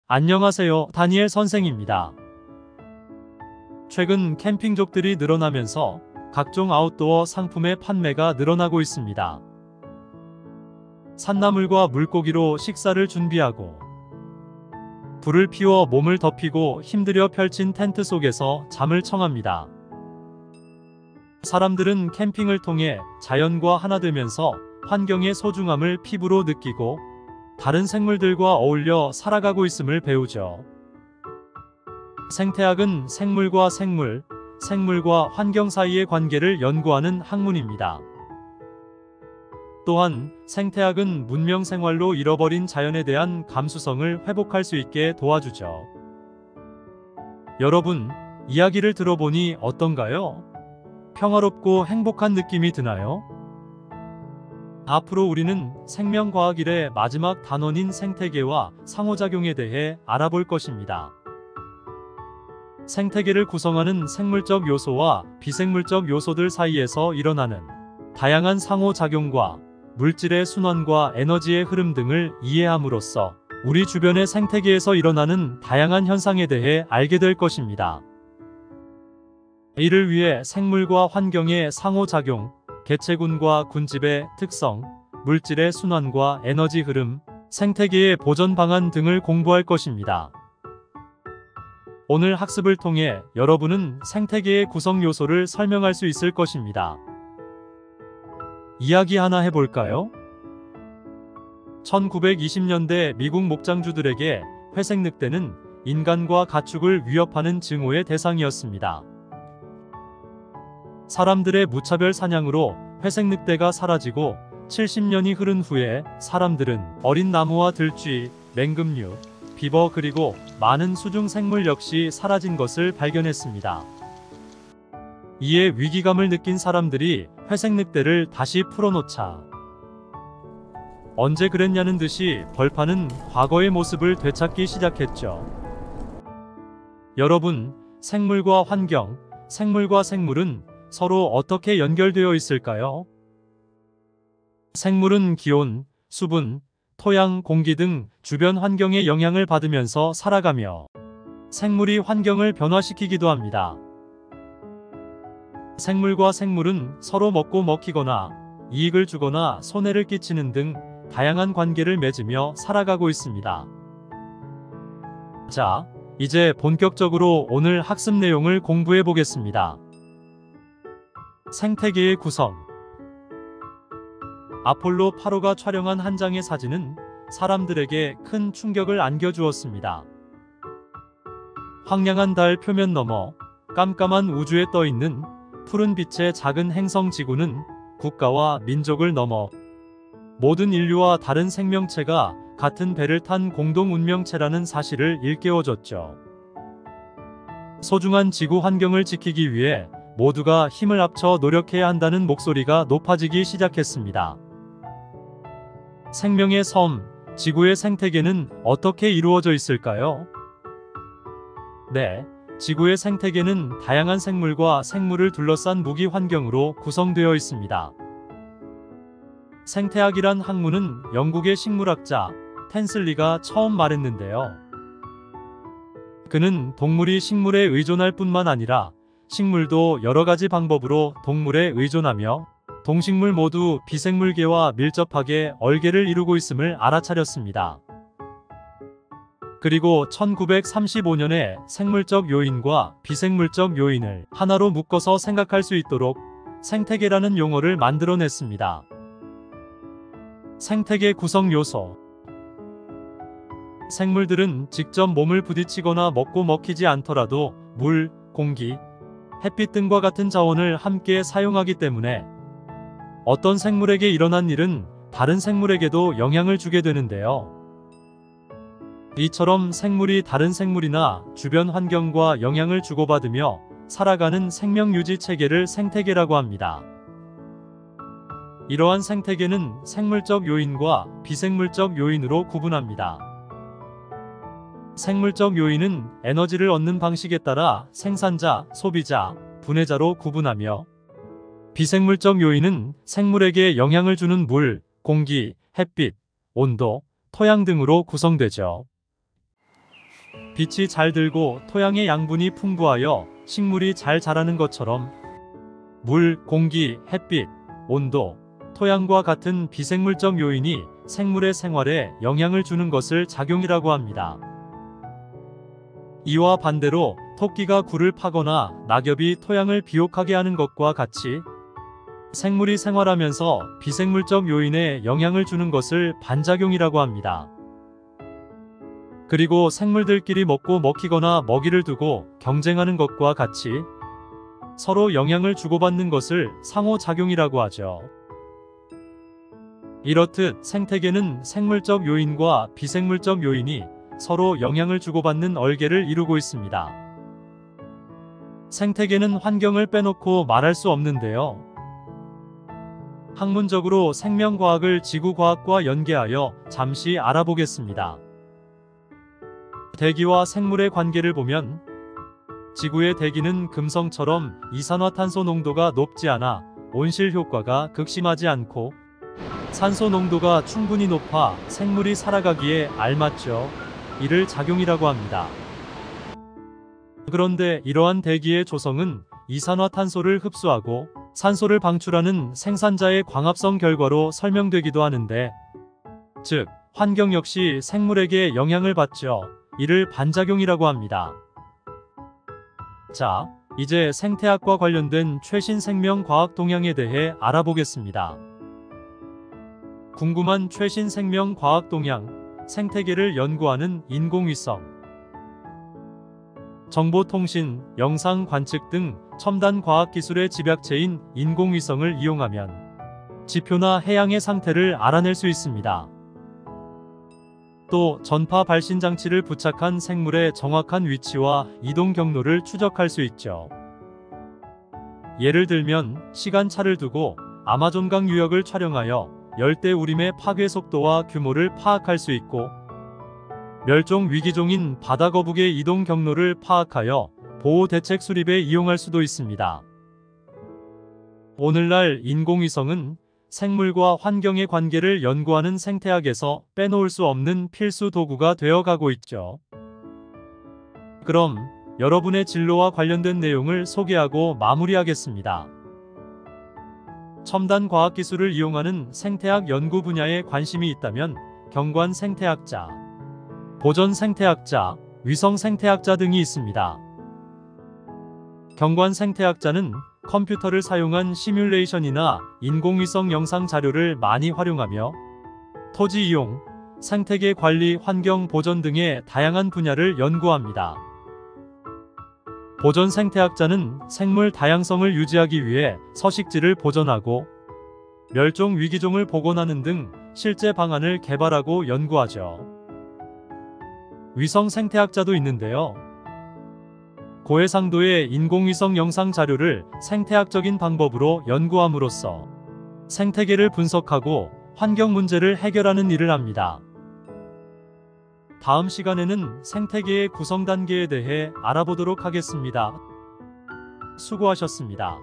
안녕하세요. 다니엘 선생입니다. 최근 캠핑족들이 늘어나면서 각종 아웃도어 상품의 판매가 늘어나고 있습니다. 산나물과 물고기로 식사를 준비하고 불을 피워 몸을 덮이고 힘들여 펼친 텐트 속에서 잠을 청합니다. 사람들은 캠핑을 통해 자연과 하나 되면서 환경의 소중함을 피부로 느끼고 다른 생물들과 어울려 살아가고 있음을 배우죠. 생태학은 생물과 생물, 생물과 환경 사이의 관계를 연구하는 학문입니다. 또한 생태학은 문명 생활로 잃어버린 자연에 대한 감수성을 회복할 수 있게 도와주죠. 여러분, 이야기를 들어보니 어떤가요? 평화롭고 행복한 느낌이 드나요? 앞으로 우리는 생명과학 일의 마지막 단원인 생태계와 상호작용에 대해 알아볼 것입니다. 생태계를 구성하는 생물적 요소와 비생물적 요소들 사이에서 일어나는 다양한 상호작용과 물질의 순환과 에너지의 흐름 등을 이해함으로써 우리 주변의 생태계에서 일어나는 다양한 현상에 대해 알게 될 것입니다. 이를 위해 생물과 환경의 상호작용, 개체군과 군집의 특성, 물질의 순환과 에너지 흐름, 생태계의 보전 방안 등을 공부할 것입니다. 오늘 학습을 통해 여러분은 생태계의 구성 요소를 설명할 수 있을 것입니다. 이야기 하나 해볼까요? 1920년대 미국 목장주들에게 회색 늑대는 인간과 가축을 위협하는 증오의 대상이었습니다. 사람들의 무차별 사냥으로 회색 늑대가 사라지고 70년이 흐른 후에 사람들은 어린 나무와 들쥐, 맹금류, 비버 그리고 많은 수중 생물 역시 사라진 것을 발견했습니다. 이에 위기감을 느낀 사람들이 회색 늑대를 다시 풀어놓자 언제 그랬냐는 듯이 벌판은 과거의 모습을 되찾기 시작했죠. 여러분, 생물과 환경, 생물과 생물은 서로 어떻게 연결되어 있을까요? 생물은 기온, 수분, 토양, 공기 등 주변 환경의 영향을 받으면서 살아가며 생물이 환경을 변화시키기도 합니다. 생물과 생물은 서로 먹고 먹히거나 이익을 주거나 손해를 끼치는 등 다양한 관계를 맺으며 살아가고 있습니다. 자, 이제 본격적으로 오늘 학습 내용을 공부해 보겠습니다. 생태계의 구성. 아폴로 8호가 촬영한 한 장의 사진은 사람들에게 큰 충격을 안겨주었습니다. 황량한 달 표면 너머 깜깜한 우주에 떠있는 푸른 빛의 작은 행성 지구는 국가와 민족을 넘어 모든 인류와 다른 생명체가 같은 배를 탄 공동 운명체라는 사실을 일깨워줬죠. 소중한 지구 환경을 지키기 위해 모두가 힘을 합쳐 노력해야 한다는 목소리가 높아지기 시작했습니다. 생명의 섬, 지구의 생태계는 어떻게 이루어져 있을까요? 네, 지구의 생태계는 다양한 생물과 생물을 둘러싼 무기 환경으로 구성되어 있습니다. 생태학이란 학문은 영국의 식물학자 텐슬리가 처음 말했는데요. 그는 동물이 식물에 의존할 뿐만 아니라 식물도 여러 가지 방법으로 동물에 의존하며 동식물 모두 비생물계와 밀접하게 얼개를 이루고 있음을 알아차렸습니다. 그리고 1935년에 생물적 요인과 비생물적 요인을 하나로 묶어서 생각할 수 있도록 생태계라는 용어를 만들어냈습니다. 생태계 구성 요소. 생물들은 직접 몸을 부딪히거나 먹고 먹히지 않더라도 물, 공기, 햇빛 등과 같은 자원을 함께 사용하기 때문에 어떤 생물에게 일어난 일은 다른 생물에게도 영향을 주게 되는데요. 이처럼 생물이 다른 생물이나 주변 환경과 영향을 주고받으며 살아가는 생명 유지 체계를 생태계라고 합니다. 이러한 생태계는 생물적 요인과 비생물적 요인으로 구분합니다. 생물적 요인은 에너지를 얻는 방식에 따라 생산자, 소비자, 분해자로 구분하며 비생물적 요인은 생물에게 영향을 주는 물, 공기, 햇빛, 온도, 토양 등으로 구성되죠. 빛이 잘 들고 토양의 양분이 풍부하여 식물이 잘 자라는 것처럼 물, 공기, 햇빛, 온도, 토양과 같은 비생물적 요인이 생물의 생활에 영향을 주는 것을 작용이라고 합니다. 이와 반대로 토끼가 굴을 파거나 낙엽이 토양을 비옥하게 하는 것과 같이 생물이 생활하면서 비생물적 요인에 영향을 주는 것을 반작용이라고 합니다. 그리고 생물들끼리 먹고 먹히거나 먹이를 두고 경쟁하는 것과 같이 서로 영향을 주고받는 것을 상호작용이라고 하죠. 이렇듯 생태계는 생물적 요인과 비생물적 요인이 서로 영향을 주고받는 얼개를 이루고 있습니다. 생태계는 환경을 빼놓고 말할 수 없는데요. 학문적으로 생명과학을 지구과학과 연계하여 잠시 알아보겠습니다. 대기와 생물의 관계를 보면 지구의 대기는 금성처럼 이산화탄소 농도가 높지 않아 온실 효과가 극심하지 않고 산소 농도가 충분히 높아 생물이 살아가기에 알맞죠. 이를 작용이라고 합니다. 그런데 이러한 대기의 조성은 이산화탄소를 흡수하고 산소를 방출하는 생산자의 광합성 결과로 설명되기도 하는데, 즉 환경 역시 생물에게 영향을 받죠. 이를 반작용이라고 합니다. 자, 이제 생태학과 관련된 최신 생명과학 동향에 대해 알아보겠습니다. 궁금한 최신 생명과학 동향, 생태계를 연구하는 인공위성, 정보통신, 영상 관측 등 첨단 과학기술의 집약체인 인공위성을 이용하면 지표나 해양의 상태를 알아낼 수 있습니다. 또 전파 발신 장치를 부착한 생물의 정확한 위치와 이동 경로를 추적할 수 있죠. 예를 들면 시간차를 두고 아마존강 유역을 촬영하여 열대우림의 파괴 속도와 규모를 파악할 수 있고, 멸종 위기종인 바다거북의 이동 경로를 파악하여 보호 대책 수립에 이용할 수도 있습니다. 오늘날 인공위성은 생물과 환경의 관계를 연구하는 생태학에서 빼놓을 수 없는 필수 도구가 되어가고 있죠. 그럼 여러분의 진로와 관련된 내용을 소개하고 마무리하겠습니다. 첨단 과학기술을 이용하는 생태학 연구 분야에 관심이 있다면 경관 생태학자, 보전 생태학자, 위성 생태학자 등이 있습니다. 경관 생태학자는 컴퓨터를 사용한 시뮬레이션이나 인공위성 영상 자료를 많이 활용하며 토지 이용, 생태계 관리, 환경 보전 등의 다양한 분야를 연구합니다. 보전 생태학자는 생물 다양성을 유지하기 위해 서식지를 보존하고 멸종 위기종을 복원하는 등 실제 방안을 개발하고 연구하죠. 위성 생태학자도 있는데요. 고해상도의 인공위성 영상 자료를 생태학적인 방법으로 연구함으로써 생태계를 분석하고 환경 문제를 해결하는 일을 합니다. 다음 시간에는 생태계의 구성 단계에 대해 알아보도록 하겠습니다. 수고하셨습니다.